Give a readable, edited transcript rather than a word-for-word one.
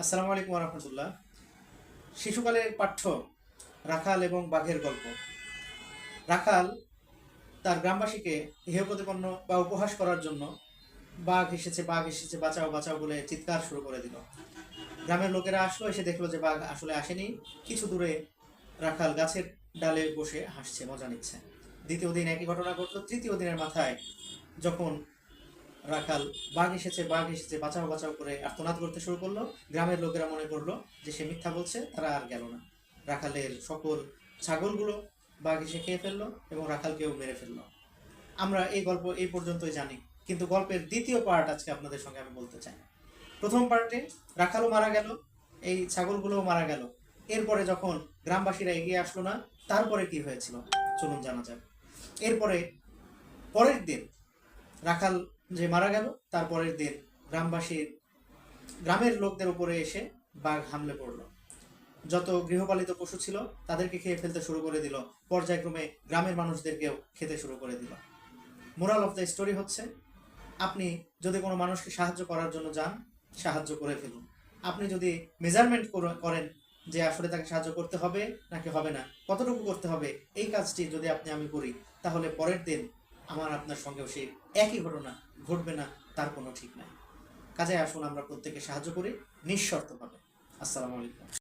আসসালামু আলাইকুম রহমতুল্লাহ। শিশুকালের পাঠ্য রাখাল এবং বাঘের গল্প। রাখাল তার গ্রামবাসীকে হেয় প্রতিপন্ন বা উপহাস করার জন্য বাঘ এসেছে, বাঁচাও বাঁচাও বলে চিৎকার শুরু করে দিল। গ্রামের লোকেরা আসলো, এসে দেখলো যে বাঘ আসলে আসেনি। কিছু দূরে রাখাল গাছের ডালে বসে হাসছে, মজা নিচ্ছে। দ্বিতীয় দিন একই ঘটনা ঘটলো। তৃতীয় দিনের মাথায় যখন রাখাল বাঘ এসেছে বাঁচাও বাঁচাও করে আর্তনাদ করতে শুরু করলো, গ্রামের লোকেরা মনে করলো যে সে মিথ্যা বলছে, তারা আর গেল না। রাখালের সকল ছাগলগুলো বাঘ এসে খেয়ে ফেললো এবং রাখালকেও মেরে ফেললো। আমরা এই গল্প এই পর্যন্তই জানি, কিন্তু গল্পের দ্বিতীয় পার্ট আজকে আপনাদের সঙ্গে আমি বলতে চাই। প্রথম পার্টে রাখালও মারা গেল, এই ছাগলগুলোও মারা গেল। এরপরে যখন গ্রামবাসীরা এগিয়ে আসলো না, তারপরে কি হয়েছিল চলুন জানা যাক। এরপরে পরের দিন রাখাল যে মারা গেল, তার পরের দিন গ্রামের লোকদের উপরে এসে বাঘ হামলে পড়লো। যত গৃহপালিত পশু ছিল তাদেরকে খেয়ে ফেলতে শুরু করে দিল। পর্যায়ক্রমে গ্রামের মানুষদেরকেও খেতে শুরু করে দিল। মোরাল অফ দ্য স্টোরি হচ্ছে, আপনি যদি কোনো মানুষকে সাহায্য করার জন্য যান, সাহায্য করে ফেলুন। আপনি যদি মেজারমেন্ট করেন যে আসলে তাকে সাহায্য করতে হবে নাকি হবে না, কতটুকু করতে হবে, এই কাজটি যদি আমি করি, তাহলে পরের দিন আমার আপনার সঙ্গেও সেই একই ঘটনা ঘটবে না, তার কোনো ঠিক নাই। কাজে আসুন আমরা প্রত্যেকে সাহায্য করি নিঃশর্তভাবে। আসসালামু আলাইকুম।